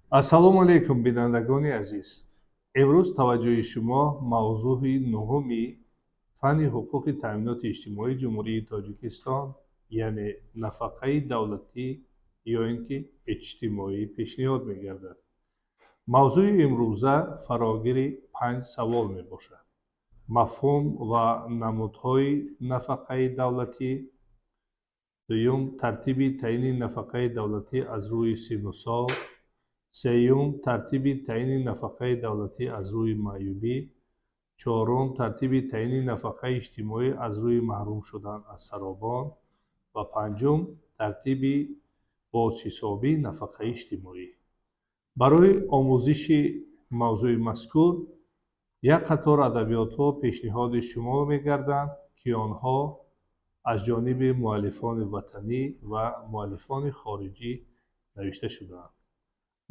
ассалому алайкум бинандагони азиз. Имрӯз таваҷҷӯҳи шумо мавзӯъи нуҳуми фанни ҳуқуқи таъминоти иҷтимоии Ҷумҳурии Тоҷикистон, яъне нафақаи давлатӣ ё ин ки иҷтимоӣ пешниҳод мегардад. мавзӯи имрӯза фарогири 5 савол мебошад. мафҳум ва намудҳои нафақаи давлатӣ, дуюм тартиби таъини нафақаи давлатӣ аз рӯи синну сол, сеюм тартиби таъини нафақаи давлатӣ аз рӯи маъюбӣ, чорум тартиби таъини нафақаи иҷтимоӣ аз рӯи маҳрум шудан аз саробон ва панҷум тартиби бозҳисобии нафақаи иҷтимоӣ. барои омӯзиши мавзӯи мазкур як қатор адабиётҳо пешниҳоди шумо мегарданд, ки онҳо аз ҷониби муаллифони ватанӣ ва муаллифони хориҷӣ навишта шудаанд.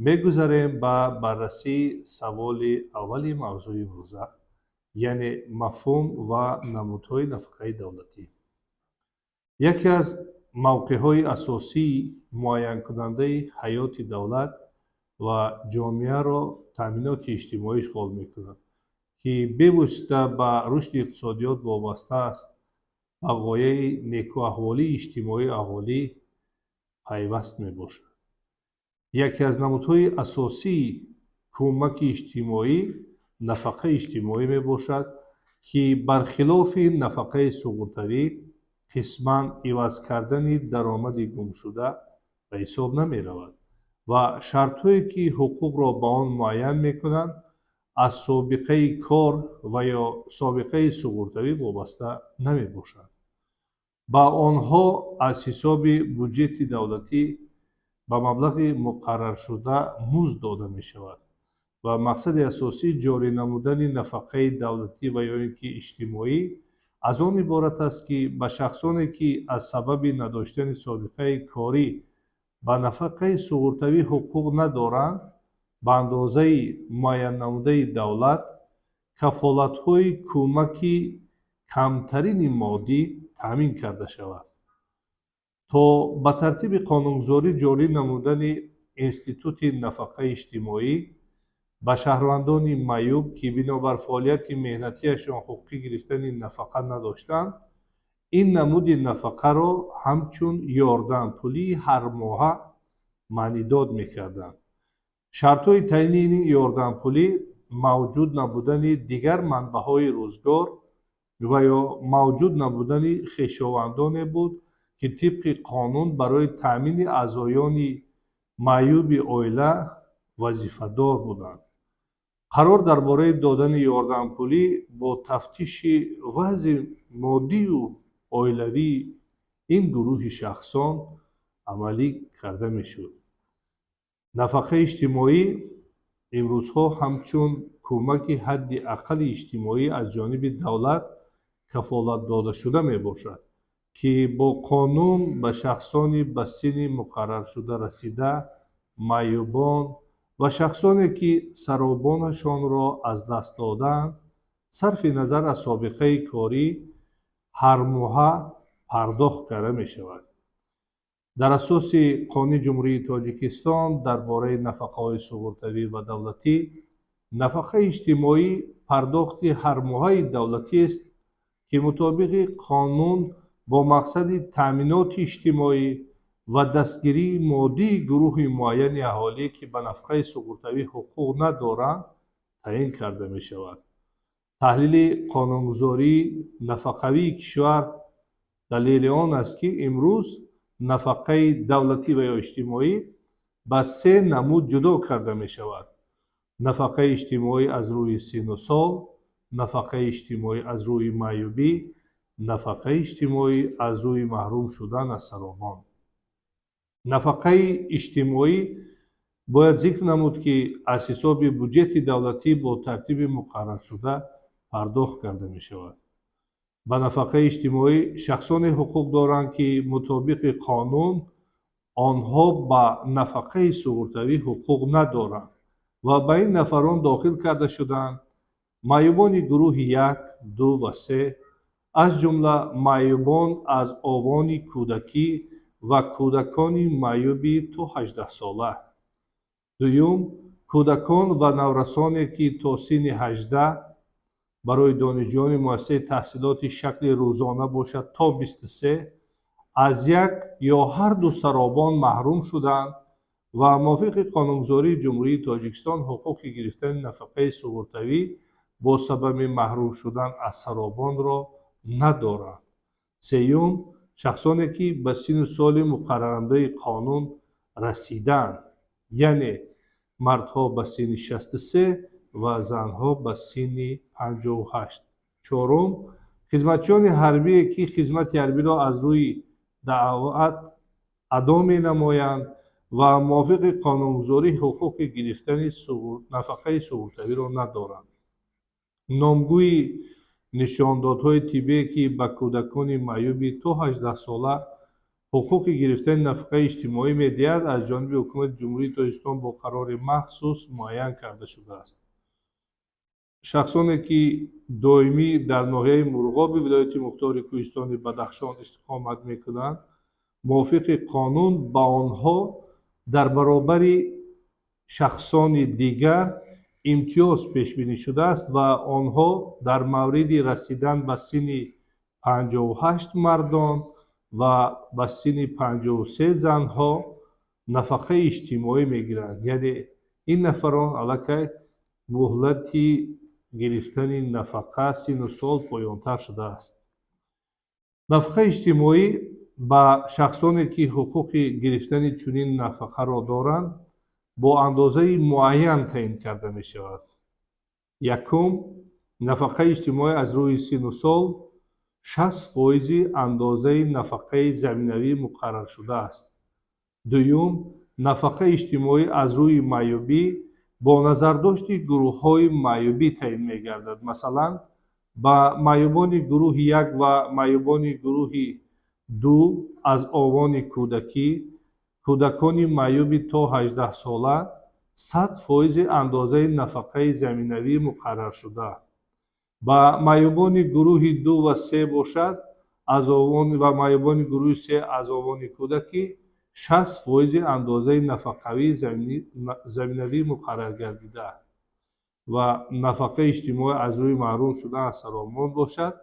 мегузарем ба баррасии саволи аввали мавзӯи имрӯза, яъне мафҳум ва намудҳои нафақаи давлатӣ. яке аз мавқеъҳои асосии муайянкунандаи ҳаёти давлат ва ҷомеаро таъминоти иҷтимоӣ ишғол мекунад, ки бевосита ба рушди иқтисодиёт вобаста аст, ба ғояи некуаҳволии иҷтимоии аҳолӣ пайваст мебошад. яке аз намудҳои асосии кӯмаки иҷтимоӣ нафақаи иҷтимоӣ мебошад, ки бархилофи нафақаи суғуртавӣ қисман иваз кардани даромади гумшуда ба ҳисоб намеравад ва шартҳое ки ҳуқуқро ба он муайян мекунанд, аз собиқаи кор ва ё собиқаи суғуртавӣ вобаста намебошанд. ба онҳо аз ҳисоби бюҷети давлатӣ ба маблағи муқарраршуда музд дода мешавад ва мақсади асосӣ ҷорӣ намудани нафақаи давлатӣ ва ё ин ки иҷтимоӣ аз он иборат аст, ки ба шахсоне ки аз сабаби надоштани собиқаи корӣ ба нафақаи суғуртавӣ ҳуқуқ надоранд, ба андозаи муайяннамудаи давлат кафолатҳои кӯмаки камтарини моддӣ таъмин карда шавад. то ба тартиби қонунгузорӣ ҷорӣ намудани институти нафақаи иҷтимоӣ ба шаҳрвандони маъюб, ки бинобар фаъолияти меҳнатиашон ҳуқуқи гирифтани нафақа надоштанд, ин намуди нафақаро ҳамчун ёрданпулии ҳармоҳа маънидод мекарданд. шартҳои таъини ин ёрданпулӣ мавҷуд набудани дигар манбаъҳои рӯзгор ва ё мавҷуд набудани хешовандоне буд, ки тибқи қонун барои таъмини аъзоёни маъюби оила вазифадор буданд. қарор дар бораи додани ёрданпулӣ бо тафтиши вазъи моддию оилавии ин гурӯҳи шахсон амалӣ карда мешуд. нафақаи иҷтимоӣ имрӯзҳо ҳамчун кӯмаки ҳадди аққали иҷтимоӣ аз ҷониби давлат кафолатдодашуда мебошад, ки бо қонун ба шахсони ба синни муқарраршуда расида, маъюбон ва шахсоне ки саробонашонро аз даст додаанд, сарфи назар аз собиқаи корӣ ҳармоҳа пардохт карда мешавад. дар асоси қонуни Ҷумҳурии Тоҷикистон дар бораи нафақаҳои суғуртавӣ ва давлатӣ, нафақаи иҷтимоӣ пардохти ҳармоҳаи давлатиест, ки мутобиқи қонун бо мақсади таъминоти иҷтимоӣ ва дастгирии моддии гурӯҳи муайяни аҳолӣ, ки ба нафақаи суғуртавӣ ҳуқуқ надоранд, таъин карда мешавад. таҳлили қонунгузории нафақавии кишвар далели он аст, ки имрӯз нафақаи давлатӣ ва ё иҷтимоӣ ба се намуд ҷудо карда мешавад. нафақаи иҷтимоӣ аз рӯи синну сол, нафақаи иҷтимоӣ аз рӯи маъюбӣ, нафақаи иҷтимоӣ аз рӯи маҳрум шудан аз саробон. нафақаи иҷтимоӣ бояд зикр намуд, ки аз ҳисоби бюҷети давлатӣ бо тартиби муқарраршуда пардохт карда мешавад. ба нафақаи иҷтимоӣ шахсоне ҳуқуқ доранд, ки мутобиқи қонун онҳо ба нафақаи суғуртавӣ ҳуқуқ надоранд ва ба ин нафарон дохил карда шудаанд: маъюбони гурӯҳи 1, 2 ва 3, аз ҷумла маъюбон аз овони кӯдакӣ ва кӯдакони маъюби то 18 сола. дуюм, кӯдакон ва наврасоне ки то синни 18 барои донишҷӯёни муассисаи таҳсилоти шакли рӯзона бошад то 23 аз як ё ҳарду саробон маҳрум шуданд ва мувофиқи қонунгузории Ҷумҳурии Тоҷикистон ҳуқуқи гирифтани нафақаи суғуртавӣ бо сабаби маҳрум шудан аз саробонро надоранд. Сеюм, шахсоне ки ба синну соли муқаррарамдои қонун расиданд, яъне мардҳо ба синни 63 ва занҳо ба синни 58. Чорум, хизматчиёни ҳарбие ки хизмати ҳарбиро аз рӯи даъват адо менамоянд ва мувофиқи қонунгузорӣ ҳуқуқи гирифтани нафақаи суғуртавиро надоранд. номгӯи нишондодҳои тиббие ки ба кӯдакони маъюби то 18 сола ҳуқуқи гирифтани нафақаи иҷтимоӣ медиҳад, аз ҷониби ҳукумати Ҷумҳурии Тоҷикистон бо қарори махсус муайян карда шудааст. шахсоне ки доимӣ дар ноҳияи Мурғоби вилояти Мухтори Кӯҳистони Бадахшон истиқомат мекунанд, мувофиқи қонун ба онҳо дар баробари шахсони дигар имтиёз пешбинӣ шудааст ва онҳо дар мавриди расидан ба синни 58 мардон ва ба синни 53 занҳо нафақаи иҷтимоӣ мегиранд. Яъне ин нафарон аллакай муҳлати гирифтани нафақа синну сол поёнтар шудааст. нафақаи иҷтимоӣ ба шахсоне ки ҳуқуқи гирифтани чунин нафақаро доранд бо андозаи муайян таъин карда мешавад. якум, нафақаи иҷтимоӣ аз рӯи синну сол 60% андозаи нафақаи заминавӣ муқаррар шудааст. дуюм, нафақаи иҷтимоӣ аз рӯи маъюбӣ бо назардошти гурӯҳҳои маъюбӣ таъин мегардад. Масалан, ба маъюбони гурӯҳи 1 ва маъюбони гурӯҳи 2 аз овони кӯдакӣ, кӯдакони маъюби то 18 сола 100% андозаи нафақаи заминавӣ муқаррар шуда. ба маъюбони гурӯҳи 2 ва 3 бошад ва маъюбони гурӯҳи 3 аз овони кӯдакӣ 60% андозаи нафақавии заминавӣ муқаррар гардида ва нафақаи иҷтимоӣ аз рӯи маҳрум шудан аз саробон бошад,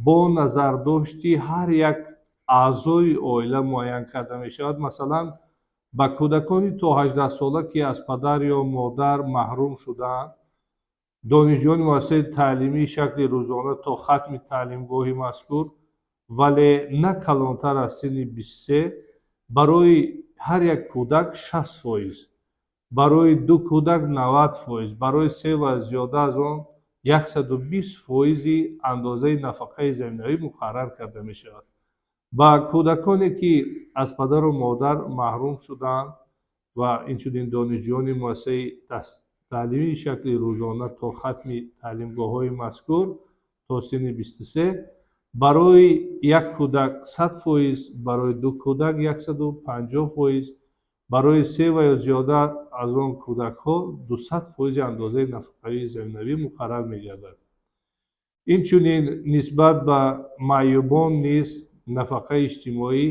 бо назардошти ҳар як аъзои оила муайян карда мешавад. Масалан, ба кӯдакони то 18 сола ки аз падар ё модар маҳрум шудаанд, донишҷӯёни муассисаи таълимии шакли рӯзона то хатми таълимгоҳи мазкур, вале на калонтар аз синни 23, барои ҳар як кӯдак 60%, барои 2 кӯдак 90%, барои 3 ва зиёда аз он 120% андозаи нафақаи заминавӣ муқаррар карда мешавад. ба кӯдаконе ки аз падару модар маҳрум шудаанд ва инчунин донишҷӯёни муассисаи таълимии шакли рӯзона то хатми таълимгоҳҳои мазкур то синни 23, барои як кӯдак 100%, барои 2 кӯдак 150%, барои 3 ва ё зиёда аз он кӯдакҳо 200% андозаи нафақаи заминавӣ муқаррар мегардад. инчунин нисбат ба маъюбон низ нафақаи иҷтимоӣ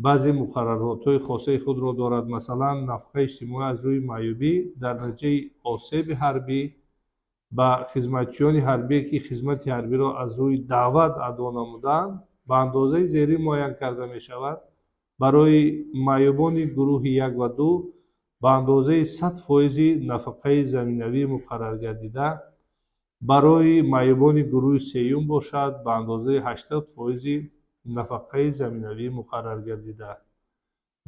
баъзе муқарраротҳои хосаи худро дорад. Масалан, нафақаи иҷтимоӣ аз рӯи маъюбӣ дар натиҷаи осеби ҳарбӣ ба хизматчиёни ҳарбие ки хизмати ҳарбиро аз рӯи даъват адо намуданд ба андозаи зерӣ муайян карда мешавад. барои маъюбони гурӯҳи 1 ва 2 ба андозаи 100% нафақаи заминавӣ муқаррар гардида, барои маъюбони гурӯҳи сеюм бошад ба андозаи 80% нафақаи заминавӣ муқаррар гардида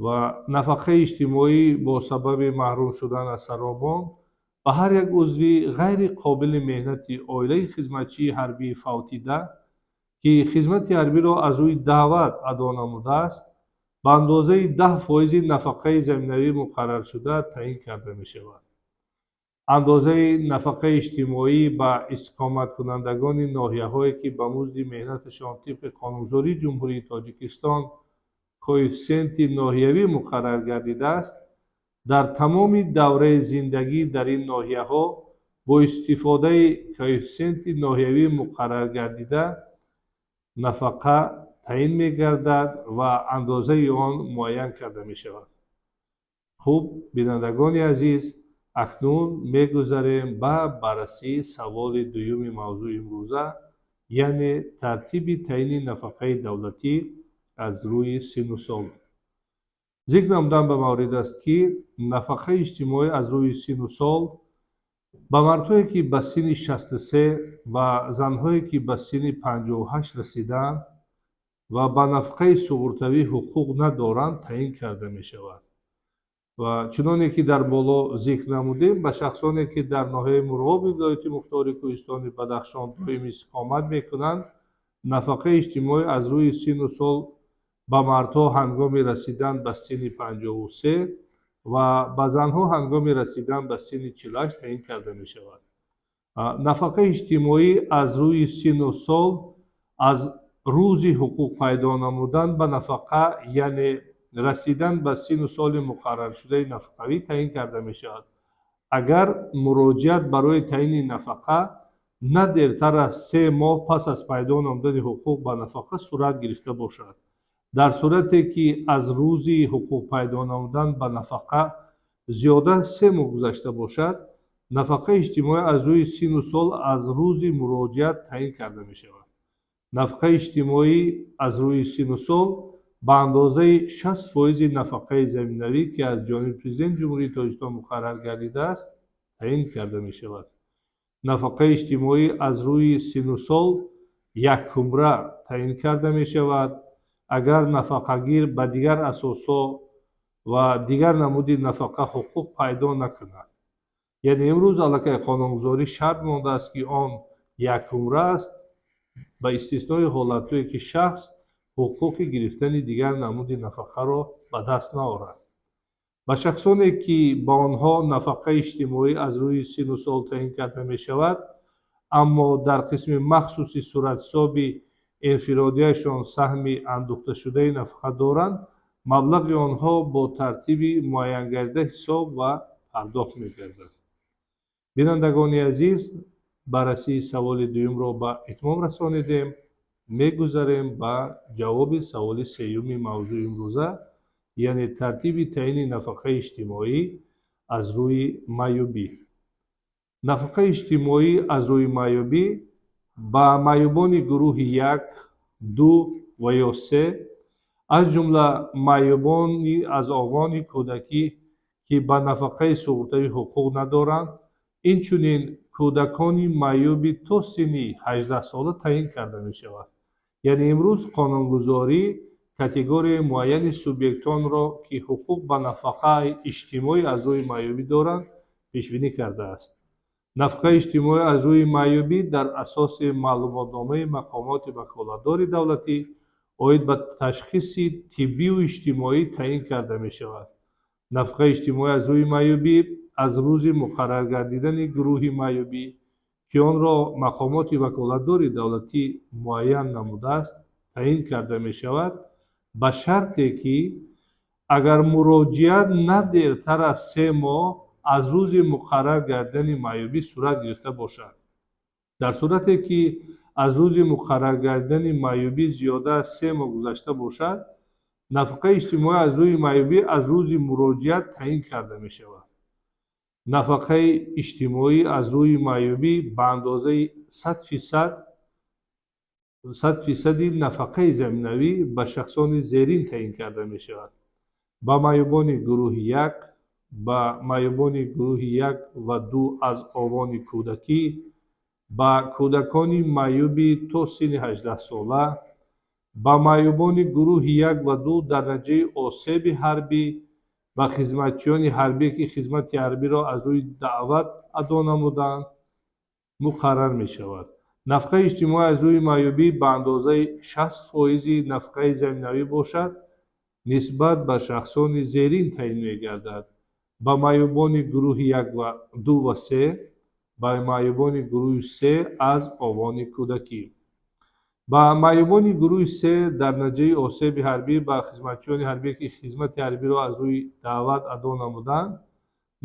ва нафақаи иҷтимоӣ бо сабаби маҳрум шудан аз саробон ба ҳар як узви ғайри қобили меҳнати оилаи хизматчии ҳарбии фавтида ки хизмати ҳарбиро аз рӯи даъват адо намудааст ба андозаи 10% нафақаи заминавӣ муқарраршуда таъин карда мешавад. андозаи нафақаи иҷтимоӣ ба истиқоматкунандагони ноҳияҳое ки ба музди меҳнаташон тибқи қонунгузории Ҷумҳурии Тоҷикистон коэффисиенти ноҳиявӣ муқаррар гардидааст, дар тамоми давраи зиндагӣ дар ин ноҳияҳо бо истифодаи коэффисиенти ноҳиявӣ муқаррар гардида нафақа таъин мегардад ва андозаи он муайян карда мешавад. хуб, бинандагони азиз, акнун мегузарем ба баррасии саволи дуюми мавзӯи имрӯза, яъне тартиби таъини нафақаи давлатӣ аз рӯи синну сол. зикр намудан ба маврид аст, ки нафақаи иҷтимоӣ аз рӯи синну сол ба мардҳое ки ба синни 63 ва занҳое ки ба синни 58 расиданд ва ба нафақаи суғуртавӣ ҳуқуқ надоранд таъин карда мешавад. ва чуноне ки дар боло зикр намудем, ба шахсоне ки дар ноҳияи мурғоби вилояти мухтори Кӯҳистони Бадахшон доим истиқомат мекунанд, нафақаи иҷтимоӣ аз рӯи синну сол ба мардҳо ҳангоми расидан ба синни 53 ва ба занҳо ҳангоми расидан ба синни 48 таъин карда мешавад. нафақаи иҷтимоӣ аз рӯи синну сол аз рӯзи ҳуқуқ пайдо намудан ба нафақа, яъне расидан ба синну соли муқарраршудаи нафақавӣ таъин карда мешавад, агар муроҷиат барои таъини нафақа на дертар аз 3 моҳ пас аз пайдо намудани ҳуқуқ ба нафақа сурат гирифта бошад. дар сурате ки аз рӯзи ҳуқуқ пайдо намудан ба нафақа зиёда аз 3 моҳ гузашта бошад, нафақаи иҷтимоӣ аз рӯи синну сол аз рӯзи муроҷиат таъин карда мешавад. нафақаи иҷтимоӣ аз рӯи синну сол ба андозаи 60% нафақаи заминавӣ ки аз ҷониби Президенти ҷумҳурии Тоҷикистон муқаррар гардидааст таъин карда мешавад. нафақаи иҷтимоӣ аз рӯи синну сол якумра таъин карда мешавад, агар нафақагир ба дигар асосҳо ва дигар намуди нафақа ҳуқуқ пайдо накунад. яъне имрӯз аллакай қонунгузорӣ шарт мондааст, ки он якумра аст, ба истиснои ҳолатҳое ки шахс ҳуқуқи гирифтани дигар намуди нафақаро ба даст наорад. ба шахсоне ки ба онҳо нафақаи иҷтимоӣ аз рӯи синну сол таъин карда мешавад, аммо дар қисми махсуси суратҳисоби инфиродияшон саҳми андӯхташудаи нафақа доранд, маблағи онҳо бо тартиби муайян гардида ҳисоб ва пардохт мегардад. бинандагони азиз, баррасии саволи дуюмро ба итмом расонидем. мегузарем ба ҷавоби саволи сеюми мавзӯи имрӯза, яъне тартиби таъини нафақаи иҷтимоӣ аз рӯи маъюбӣ. нафақаи иҷтимоӣ аз рӯи маъюбӣ ба маъюбони гурӯҳи 1, 2 ва ё 3, аз ҷумла маъюбони аз оғони кӯдакӣ ки ба нафақаи суғуртавӣ ҳуқуқ надоранд, инчунин кӯдакони маъюби то синни 18 сола таъин карда мешавад. яъне имрӯз қонунгузорӣ категорияи муайяни субъектонро ки ҳуқуқ ба нафақаи иҷтимоӣ аз рӯи маъюбӣ доранд пешбинӣ кардааст. нафақаи иҷтимоӣ аз рӯи маъюбӣ дар асоси маълумотномаи мақомоти ваколатдори давлатӣ оид ба ташхиси тиббию иҷтимоӣ таъин карда мешавад. нафақаи иҷтимоӣ аз рӯи маъюбӣ аз рӯзи муқаррар гардидани гурӯҳи маъюбӣ, ки онро мақомоти ваколатдори давлатӣ муайян намудааст, таъин карда мешавад, ба шарте ки агар муроҷиат на дертар аз 3 моҳ аз рӯзи муқаррар гардидани маъюбӣ сурат гирифта бошад. дар сурате ки аз рӯзи муқаррар гардидани маъюбӣ зиёда аз 3 моҳ гузашта бошад, нафақаи иҷтимоӣ аз рӯи маъюбӣ аз рӯзи муроҷиат таъин карда мешавад. нафақаи иҷтимоӣ аз рӯи маъюбӣ ба андозаи 100% нафақаи заминавӣ ба шахсони зерин таъин карда мешавад: ба маъюбони гурӯҳи 1, ба маъюбони гурӯҳи 1 ва 2 аз овони кӯдакӣ, ба кӯдакони маъюби то синни 18 сола, ба маъюбони гурӯҳи 1 ва 2 дар натиҷаи осеби ҳарбӣ, ба хизматчиёни ҳарбие ки хизмати ҳарбиро аз рӯи даъват адо намуданд муқаррар мешавад. нафақаи иҷтимоӣ аз рӯи маъюбӣ ба андозаи 60% нафақаи заминавӣ бошад, нисбат ба шахсони зерин таъин мегардад: ба маъюбони гурӯҳи 1 ва 2 ва 3, ба маъюбони гурӯҳи 3 аз овони кӯдакӣ. ба маъюбони гурӯҳи 3 дар натиҷаи осеби ҳарбӣ ба хизматчиёни ҳарбие ки хизмати ҳарбиро аз рӯи даъват адо намуданд,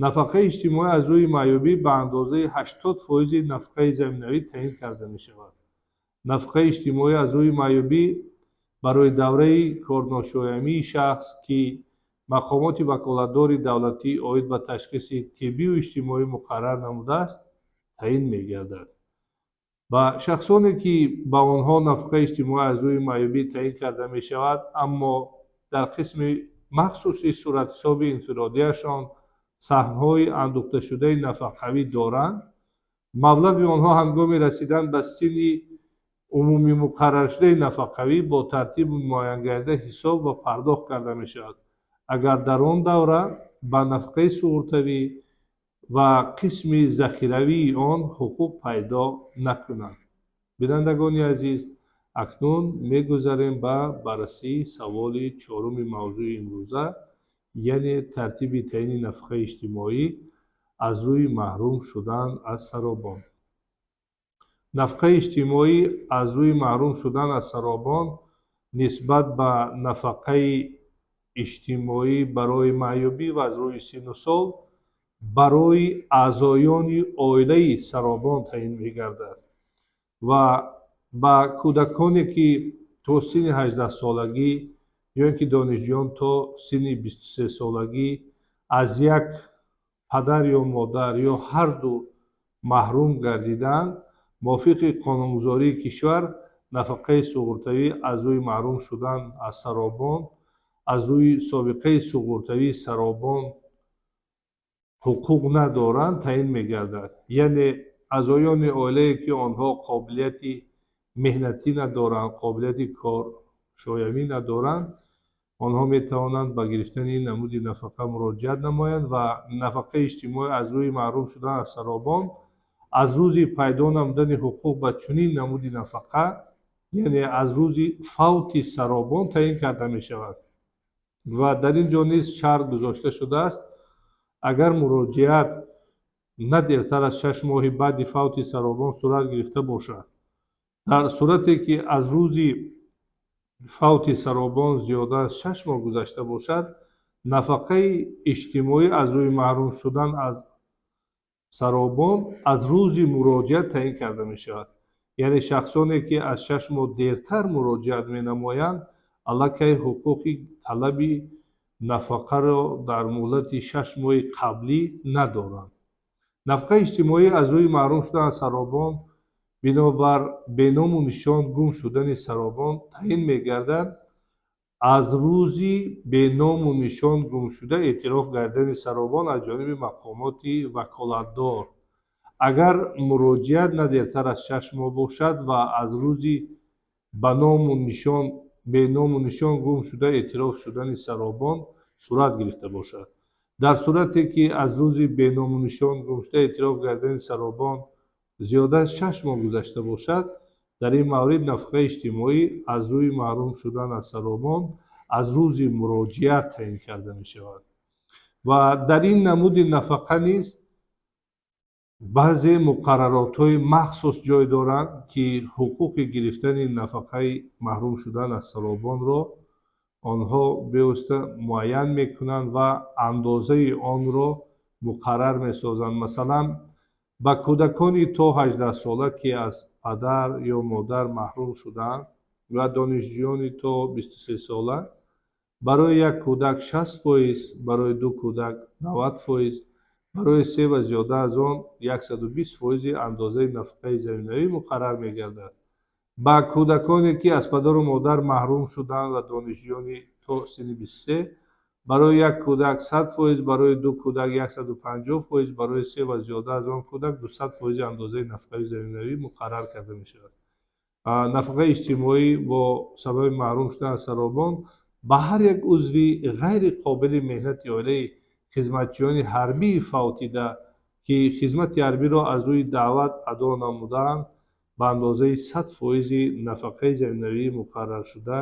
нафақаи иҷтимоӣ аз рӯи маъюбӣ ба андозаи 80% нафақаи заминавӣ таъин карда мешавад. нафақаи иҷтимоӣ аз рӯи маъюбӣ барои давраи корношоямии шахс ки мақомоти ваколатдори давлатӣ оид ба ташхиси тиббию иҷтимоӣ муқаррар намудааст таъин мегардад. ба шахсоне ки ба онҳо нафақаи иҷтимоӣ аз рӯи маъюбӣ таъин карда мешавад, аммо дар қисми махсуси суратҳисоби инфиродиашон саҳмҳои андӯхташудаи нафақавӣ доранд, маблағи онҳо ҳангоми расидан ба синни умумӣ муқарраршудаи нафақавӣ бо тартиби муайянгардида ҳисоб ва пардохт карда мешавад, агар дар он давра ба нафақаи суғуртавӣ ва қисми захиравии он ҳуқуқ пайдо накунанд. Бинандагони азиз, акнун мегузарем ба баррасии саволи чоруми мавзӯи имрӯза, яъне тартиби таъини нафақаи иҷтимоӣ аз рӯи маҳрум шудан аз саробон. нафақаи иҷтимоӣ аз рӯи маҳрум шудан аз саробон нисбат ба нафақаи иҷтимоӣ барои маъюбӣ ва аз рӯи синну сол барои аъзоёни оилаи саробон таъин мегардад ва ба кӯдаконе ки то синни 18-солагӣ ё ин ки донишҷӯён то синни 23-солагӣ аз як падар ё модар ё ҳарду маҳрум гардиданд, мувофиқи қонунгузории кишвар нафақаи суғуртавӣ аз рӯи маҳрум шудан аз саробон аз рӯи собиқаи суғуртавии саробон ҳуқуқ надоранд таъин мегардад. яъне аъзоёни оилае ки онҳо қобилияти меҳнатӣ надоранд, қобилияти коршоявӣ надоранд, онҳо метавонанд ба гирифтани ин намуди нафақа муроҷиат намоянд ва нафақаи иҷтимоӣ аз рӯи маҳрум шудан аз саробон аз рӯзи пайдо намудани ҳуқуқ ба чунин намуди нафақа, яъне аз рӯзи фавти саробон таъин карда мешавад. ва дар ин ҷо низ шарт гузошта шудааст, агар муроҷиат на дертар аз 6 моҳи баъди фавти саробон сурат гирифта бошад, дар сурате ки аз рӯзи фавти саробон зиёда аз 6 моҳ гузашта бошад, нафақаи иҷтимоӣ аз рӯи маҳрум шудан аз саробон аз рӯзи муроҷиат таъин карда мешавад. яъне шахсоне ки аз 6 моҳ дертар муроҷиат менамоянд, аллакай ҳуқуқи талаби нафақаро дар муҳлати 6 моҳи қаблӣ надоранд. нафақаи иҷтимоӣ аз рӯи маҳрум шудан аз саробон бинобар беному нишон гум шудани саробон таъин мегардад аз рӯзи беному нишон гумшуда эътироф гардидани саробон аз ҷониби мақомоти ваколатдор. агар муроҷиат на дертар аз 6 моҳ бошад ва аз рӯзи беному нишон гум шуда эътироф шудани саробон сурат гирифта бошад. дар сурате ки аз рӯзи беному нишон гум шуда эътироф гардидани саробон зиёда аз 6 моҳ гузашта бошад, дар ин маврид нафақаи иҷтимоӣ аз рӯи маҳрум шудан аз саробон аз рӯзи муроҷиат таъин карда мешавад. ва дар ин намуди нафақа низ баъзе муқарраротҳои махсус ҷой доранд, ки ҳуқуқи гирифтани нафақаи маҳрум шудан аз саробонро онҳо бевосита муайян мекунанд ва андозаи онро муқаррар месозанд. масалан, ба кӯдакони то 18-сола ки аз падар ё модар маҳрум шуданд ва донишҷӯёни то 23-сола, барои як кӯдак 60%, барои ду кӯдак 90%, барои се ва зиёда аз он 120% андозаи нафақаи заминавӣ муқаррар мегардад. ба кӯдаконе ки аз падару модар маҳрум шуданд ва донишҷӯёни то синни 23, барои як кӯдак 100%, барои ду кӯдак 150%, барои се ва зиёда аз он кӯдак 200% андозаи нафақаи заминавӣ муқаррар карда мешавад. нафақаи иҷтимоӣ бо сабаби маҳрум шудан аз саробон ба ҳар як узви ғайриқобили меҳнати оилаи хизматчиёни ҳарбии фавтида, ки хизмати ҳарбиро аз рӯи даъват адо намудаанд, ба андозаи 100% нафақаи заминавии муқарраршуда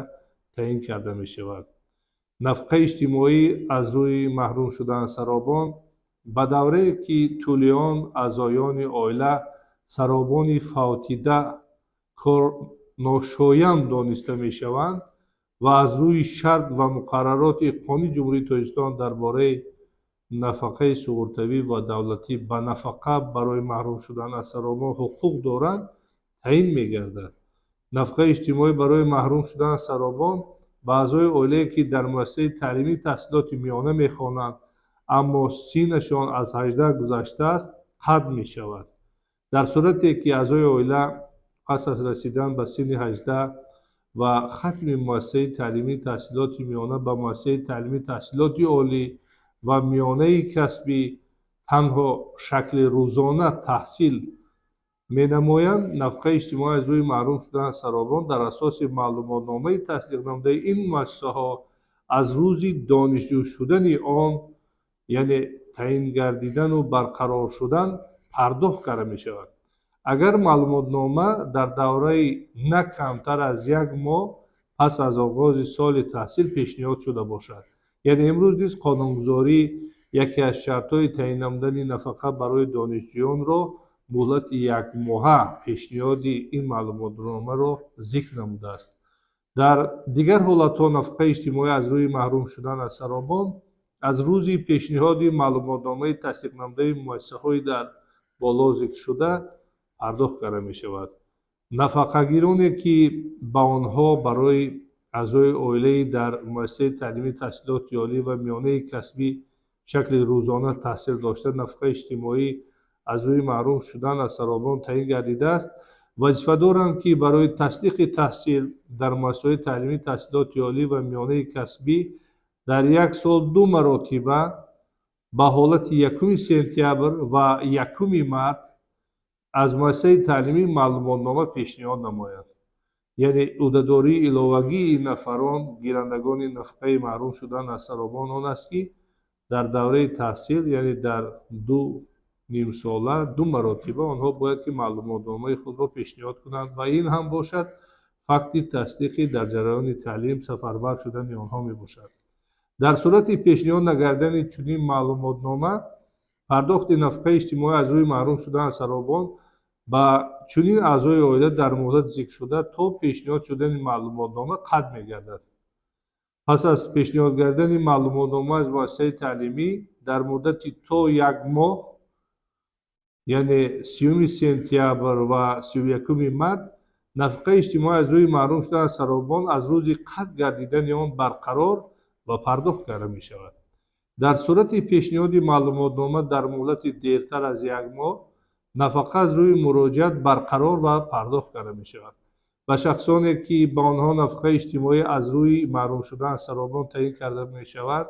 таъин карда мешавад. нафақаи иҷтимоӣ аз рӯи маҳрум шудан аз саробон ба даврае ки тӯли он аъзоёни оила саробони фавтида корношоям дониста мешаванд ва аз рӯи шарт ва муқаррароти қонуни ҷумҳурии Тоҷикистон дар бораи нафақаи суғуртавӣ ва давлатӣ ба нафақа барои маҳрум шудан аз саробон ҳуқуқ доранд, таъин мегардад. нафақаи иҷтимоӣ барои маҳрум шудан аз саробон ба аъзои оилае ки дар муассисаи таълимии таҳсилоти миёна мехонанд, аммо синнашон аз 18 гузаштааст, қатъ мешавад. дар сурате ки аъзои оила пас аз расидан ба синни 18 ва хатми муассисаи таълимии таҳсилоти миёна ба муассисаи таълимии таҳсилоти олӣ ва миёнаи касбӣ танҳо шакли рӯзона таҳсил менамоянд, нафқаи иҷтимоӣ аз рӯи маҳрум шудан аз саробон дар асоси маълумотномаи тасдиқнамудаи ин муассисаҳо аз рӯзи донишҷӯ шудани он, яъне таъин гардидану барқарор шудан, пардохт карда мешавад. агар маълумотнома дар давраи на камтар аз 1 моҳ пас аз оғози соли таҳсил пешниҳод шуда бошад. яъне имрӯз низ қонунгузорӣ яке аз шартҳои таъин намудани нафақа барои донишҷӯёнро муҳлати 1 моҳа пешниҳоди ин маълумотномаро зикр намудааст. дар дигар ҳолатҳо нафақаи иҷтимоӣ аз рӯи маҳрум шудан аз саробон аз рӯзи пешниҳоди маълумотномаи тасдиқнамудаи муассисаҳои дар боло зикршуда пардохт карда мешавад. нафақагироне ки ба онҳо барои аъзои оилаи дар муассисаи таълимии таҳсилоти олӣ ва миёнаи касбӣ шакли рӯзона таҳсил дошта нафақаи иҷтимоӣ аз рӯи маҳрум шудан аз саробон таъин гардидааст, вазифа доранд ки барои тасдиқи таҳсил дар муассисаҳои таълимии таҳсилоти олӣ ва миёнаи касбӣ дар 1 сол 2 маротиба ба ҳолати 1 сентябр ва 1 март аз муассисаи таълимӣ маълумотнома пешниҳод намоянд. яъне ӯҳдадории иловагии ин нафарон гирандагони нафақаи маҳрум шудан аз саробон он аст ки дар давраи таҳсил, яъне дар 2 нимсола 2 маротиба онҳо бояд ки маълумотномаи худро пешниҳод кунанд ва ин ҳам бошад факти тасдиқи дар ҷараёни таълим сафарбар шудани онҳо мебошад. дар сурати пешниҳод нагардидани чунин маълумотнома, пардохти нафақаи иҷтимоӣ аз рӯи маҳрум шудан аз саробон ба чунин аъзои оила дар муҳлати зикршуда то пешниҳод шудани маълумотнома қатъ мегардад. пас аз пешниҳод гардидани маълумотнома аз муассисаи таълимӣ дар муддати то 1 моҳ, яъне 30 сентябр ва 31 март, нафақаи иҷтимоӣ аз рӯи маҳрум шудан аз саробон аз рӯзи қатъ гардидани он барқарор ва пардохт карда мешавад. дар сурати пешниҳоди маълумотнома дар муҳлати дертар аз 1 моҳ, нафақа аз рӯи муроҷиат барқарор ва пардохт карда мешавад. ба шахсоне ки ба онҳо нафақаи иҷтимоӣ аз рӯи маҳрум шудан аз саробон таъин карда мешавад,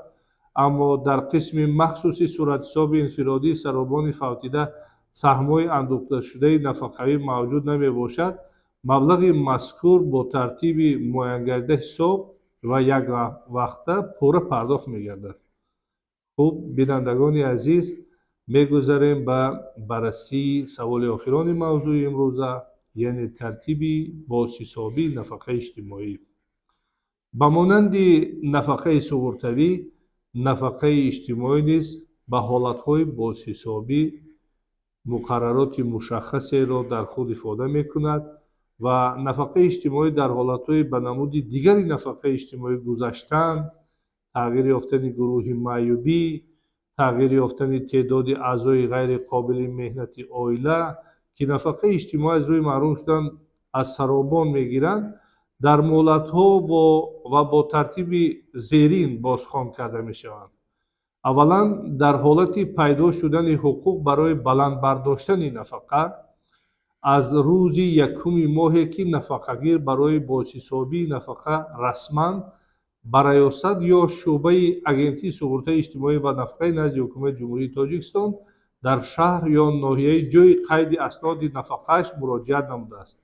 аммо дар қисми махсуси суратҳисоби инфиродии саробони фавтида саҳмҳои андӯхташудаи нафақавӣ мавҷуд намебошад, маблағи мазкур бо тартиби муайянгардида ҳисоб ва яквақта пурра пардохт мегардад. хуб, бинандагони азиз, мегузарем ба баррасии саволи охирони мавзӯи имрӯза, яъне тартиби бозҳисобии нафақаи иҷтимоӣ. ба монанди нафақаи суғуртавӣ, нафақаи иҷтимоӣ низ ба ҳолатҳои бозҳисобӣ муқаррароти мушаххасеро дар худ ифода мекунад ва нафақаи иҷтимоӣ дар ҳолатҳои ба намуди дигари нафақаи иҷтимоӣ гузаштан, тағйир ёфтани гурӯҳи маъюбӣ, тағйир ёфтани теъдоди аъзои ғайриқобили меҳнати оила ки нафақаи иҷтимоӣ аз рӯи маҳрум шудан аз саробон мегиранд, дар муҳлатҳо ва бо тартиби зерин бозхон карда мешаванд. аввалан дар ҳолати пайдо шудани ҳуқуқ барои баландбардоштани нафақа аз рӯзи 1 моҳе ки нафақагир барои бозҳисобии нафақа расман ба раёсат ё шуъбаи агентии суғуртаи иҷтимоӣ ва нафақаи назди ҳукумати ҷумҳурии Тоҷикистон дар шаҳр ё ноҳияи ҷойи қайди асноди нафақааш муроҷиат намудааст,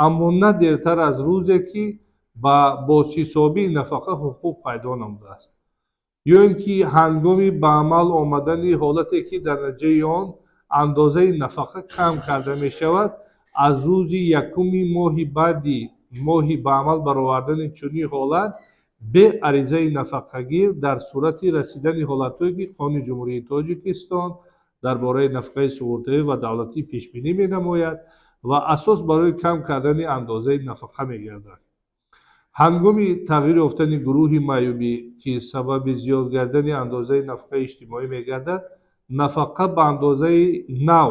аммо на дертар аз рӯзе ки ба бозҳисобии нафақа ҳуқуқ пайдо намудааст, ё ин ки ҳангоми ба амал омадани ҳолате ки дар натиҷаи он андозаи нафақа кам карда мешавад, аз рӯзи 1 моҳи баъди моҳи ба амал баровардани чунин ҳолат бе аризаи нафақагир дар сурати расидани ҳолатҳое ки Қонуни Ҷумҳурии Тоҷикистон дар бораи нафақаи суғуртавӣ ва давлатӣ пешбинӣ менамояд ва асос барои кам кардани андозаи нафақа мегардад. ҳангоми тағйир ёфтани гурӯҳи маъюбӣ ки сабаби зиёд гардидани андозаи нафақаи иҷтимоӣ мегардад, нафақа ба андозаи нав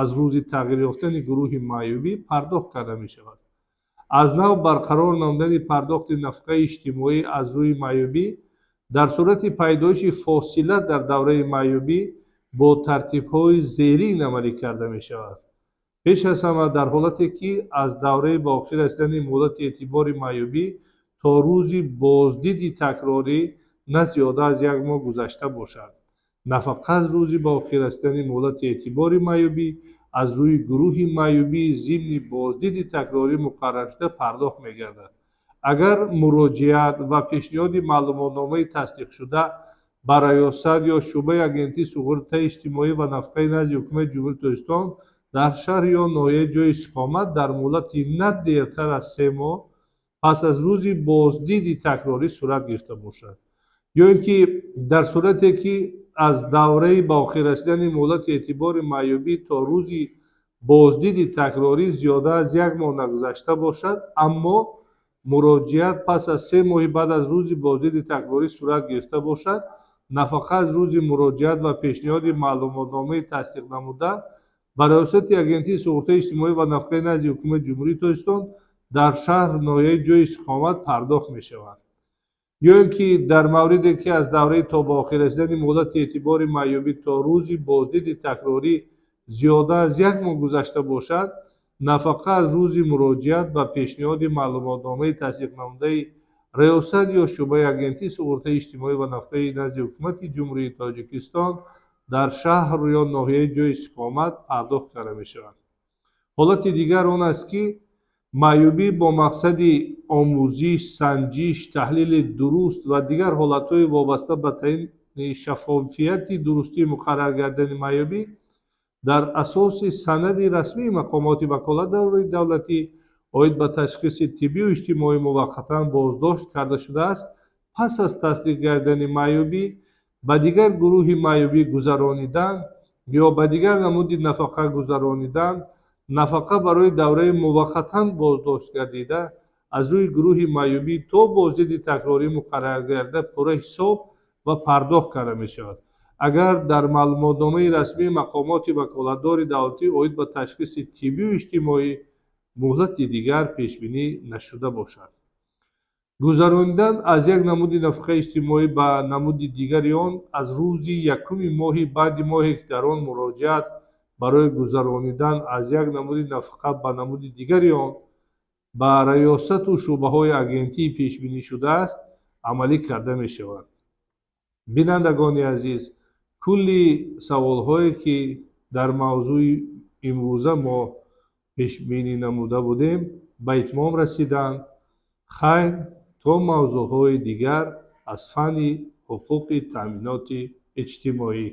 аз рӯзи тағйир ёфтани гурӯҳи маъюбӣ пардохт карда мешавад. аз нав барқарор намудани пардохти нафқаи иҷтимоӣ аз рӯи маъюбӣ дар сурати пайдоиши фосила дар давраи маъюбӣ бо тартибҳои зерин амалӣ карда мешавад. пеш аз ҳама дар ҳолате ки аз давраи ба охир расидани муддати эътибори маъюбӣ то рӯзи боздиди такрорӣ на зиёда аз 1 моҳ гузашта бошад. нафақа аз рӯзи ба охир расидани муддати эътибори маъюбӣ аз рӯи гурӯҳи маъюбии зимни боздиди такрорӣ муқарраршуда пардохт мегардад. агар муроҷиат ва пешниҳоди маълумотномаи тасдиқшуда ба раёсат ё шуъбаи агентии суғуртаи иҷтимоӣ ва нафқаи назди ҳукумати ҷумҳурии Тоҷикистон дар шаҳр ё ноҳияи ҷои иstiqомат дар муддати на дертар аз 3 моҳ пас аз рӯзи боздиди такрорӣ сурат гирифта бошад, ё ин ки дар сурате ки аз давраи ба охир расидани муддати эътибори маъюбӣ то рӯзи боздиди такрорӣ зиёда аз 1 моҳ нагузашта бошад, аммо муроҷиат пас аз 3 моҳи баъд аз рӯзи боздиди такрорӣ сурат гирифта бошад, нафақа аз рӯзи муроҷиат ва пешниҳоди маълумотномаи тасдиқнамуда ба раёсати агентии суғуртаи иҷтимоӣ ва нафқаи назди ҳукумати ҷумҳурии Тоҷикистон дар шаҳр ноҳияи ҷои истиқомат пардохт мешавад, ё ин ки дар мавриде ки аз давраи то ба охир расидани муддати эътибори маъюбӣ то рӯзи боздиди такрорӣ зиёда аз 1 моҳ гузашта бошад, нафақа аз рӯзи муроҷиат ба пешниҳоди маълумотномаи тасдиқнамудаи раёсат ё шуъбаи агентии суғуртаи иҷтимоӣ ва нафқаи назди ҳукумати ҷумҳурии Тоҷикистон дар шаҳр ё ноҳияи ҷои истиқомат пардохт карда мешавад. ҳолати дигар он аст ки маъюбӣ бо мақсади омӯзиш, санҷиш, таҳлили дуруст ва дигар ҳолатҳои вобаста ба таъини шаффофияти дурустии муқаррар гардидани маъюбӣ дар асоси санади расмии мақомоти ваколатдории давлатӣ оид ба ташхиси тиббию иҷтимоӣ муваққатан боздошт карда шудааст, пас аз тасдиқ гардидани маъюбӣ ба дигар гурӯҳи маъюбӣ гузаронидан ё ба дигар намуди нафақа гузаронидан, нафақа барои давраи муваққатан боздошт гардида аз рӯи гурӯҳи маъюбӣ то боздиди такрорӣ муқаррар гардида пурра ҳисоб ва пардохт карда мешавад, агар дар маълумотномаи расмии мақомоти ваколатдори давлатӣ оид ба ташхиси тиббию иҷтимоӣ муҳлати дигар пешбинӣ нашуда бошад. гузаронидан аз як намуди нафақаи иҷтимоӣ ба намуди дигари он аз рӯзи 1-уми моҳи баъди моҳе ки дар он муроҷиат барои гузаронидан аз як намуди нафақа ба намуди дигари он ба раёсату шуъбаҳои агентӣ пешбинӣ шудааст, амалӣ карда мешавад. бинандагони азиз, кулли саволҳое ки дар мавзӯи имрӯза мо пешбинӣ намуда будем ба итмом расиданд. хайр, то мавзӯъҳои дигар аз фанни ҳуқуқи таъминоти иҷтимоӣ.